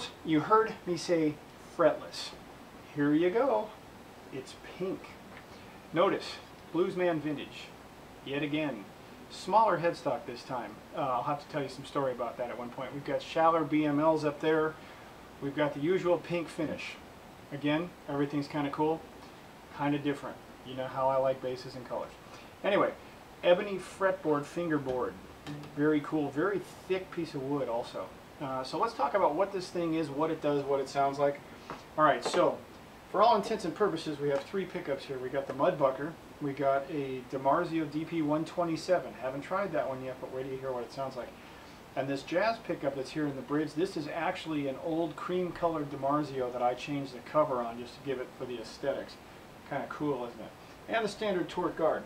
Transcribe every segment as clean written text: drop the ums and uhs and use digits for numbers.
girls, you heard me say fretless. Here you go. It's pink. Notice, Bluesman vintage. Yet again. Smaller headstock this time. I'll have to tell you some story about that at one point. We've got shallower BMLs up there. We've got the usual pink finish. Again, everything's kind of cool, kind of different. You know how I like bases and colors. Anyway, ebony fretboard fingerboard. Very cool, very thick piece of wood also. So let's talk about what this thing is, what it does, what it sounds like. Alright, so for all intents and purposes we have three pickups here. We got the Mudbucker, we got a DiMarzio DP127. Haven't tried that one yet, but wait till you hear what it sounds like. And this jazz pickup that's here in the bridge, this is actually an old cream colored DiMarzio that I changed the cover on just to give it for the aesthetics. Kind of cool, isn't it? And the standard torque guard.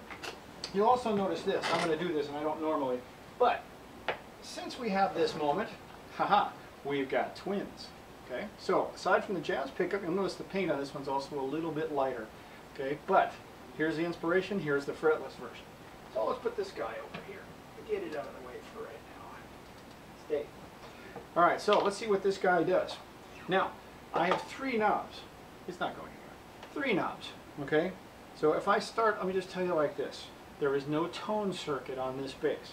You'll also notice this. I'm going to do this and I don't normally, but since we have this moment, haha, we've got twins. Okay, so aside from the jazz pickup, you'll notice the paint on this one's also a little bit lighter. Okay, but here's the inspiration, here's the fretless version. So let's put this guy over here. Get it out of the way for right now. Stay. Alright, so let's see what this guy does. Now, I have three knobs. It's not going anywhere. Three knobs, okay? So if I start, let me just tell you like this. There is no tone circuit on this bass.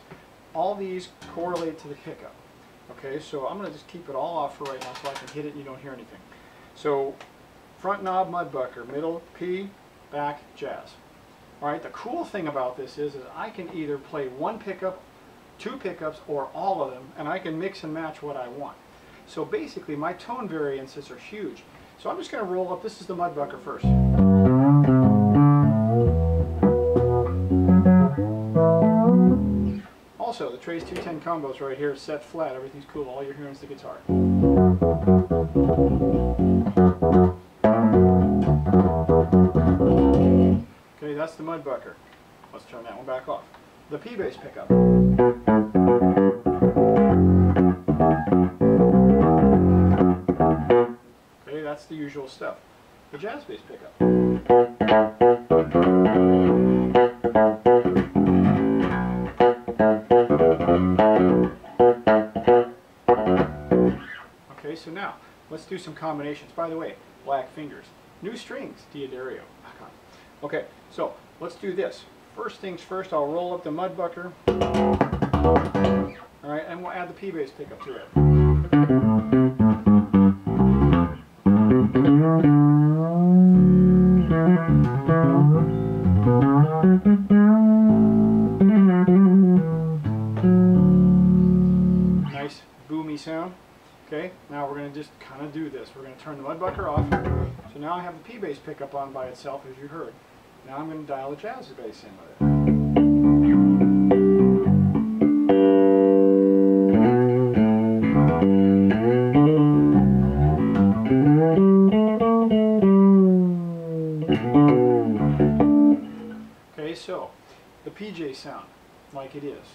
All these correlate to the pickup. Okay, so I'm going to just keep it all off for right now so I can hit it and you don't hear anything. So, front knob, Mudbucker, middle, P, back, jazz. Alright, the cool thing about this is I can either play one pickup, two pickups, or all of them, and I can mix and match what I want. So basically, my tone variances are huge. So I'm just going to roll up, this is the Mudbucker first. Also, the Trace 210 combos right here, set flat, everything's cool, all you're hearing is the guitar. Okay, that's the Mudbucker. Let's turn that one back off. The P-bass pickup. Okay, that's the usual stuff. The jazz bass pickup. Okay, so now, let's do some combinations. By the way, black fingers. New strings, Diodario. Okay, so let's do this. First things first, I'll roll up the Mudbucker. Alright, and we'll add the P-bass pickup to it. Nice boomy sound. Okay, now we're going to just kind of do this. We're going to turn the Mudbucker off. So now I have the P-bass pickup on by itself, as you heard. Now I'm going to dial the jazz bass in with it. Okay, so the PJ sound, like it is.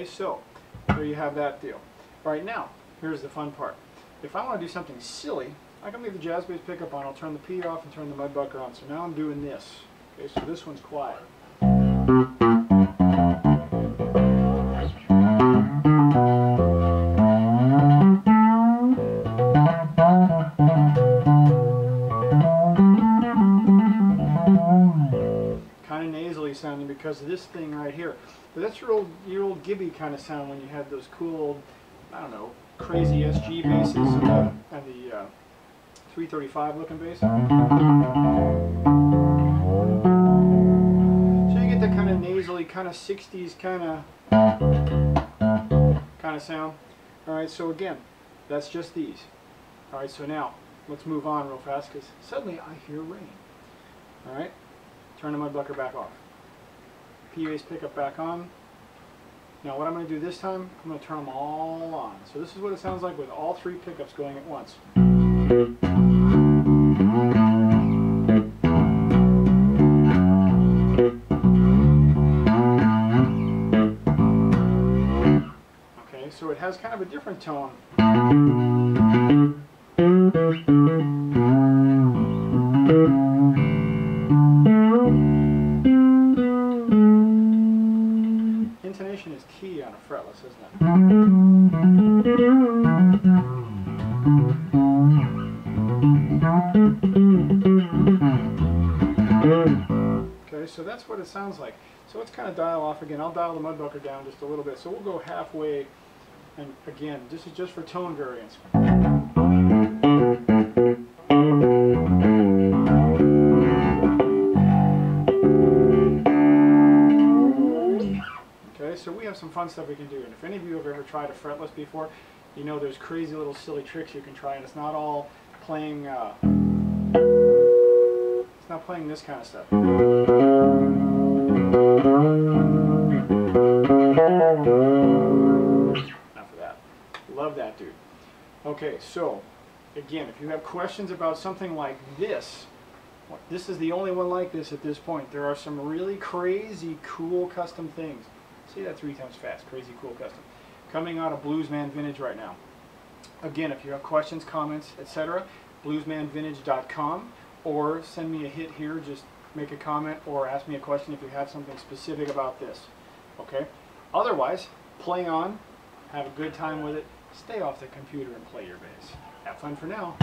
So, there you have that deal. Alright, now, here's the fun part. If I want to do something silly, I can leave the jazz bass pickup on, I'll turn the P off and turn the Mudbucker on. So now I'm doing this. Okay, so this one's quiet. Kind of nasally sounding because of this thing right here. But that's your old Gibby kind of sound when you had those cool old, I don't know, crazy SG basses and the 335 looking bass. So you get that kind of nasally, kind of 60s kind of sound. Alright, so again, that's just these. Alright, so now let's move on real fast because suddenly I hear rain. Alright, turn the Mudbucker back off. P-bass pickup back on. Now what I'm going to do this time, I'm going to turn them all on. So this is what it sounds like with all three pickups going at once. Okay, so it has kind of a different tone. intonation is key on a fretless, isn't it? Okay, so that's what it sounds like. So let's kind of dial off again. I'll dial the mudbucker down just a little bit. So we'll go halfway, and again, this is just for tone variance. Okay, so we have some fun stuff we can do, and if any of you have ever tried a fretless before, you know there's crazy little silly tricks you can try, and it's not all playing, it's not playing this kind of stuff. Enough of that. Love that, dude. Okay, so, again, if you have questions about something like this, this is the only one like this at this point. There are some really crazy cool custom things. See that 3 times fast, crazy cool custom. Coming out of Bluesman Vintage right now. Again, if you have questions, comments, etc., bluesmanvintage.com, or send me a hit here, just make a comment or ask me a question if you have something specific about this. Okay? Otherwise, play on, have a good time with it, stay off the computer and play your bass. Have fun for now.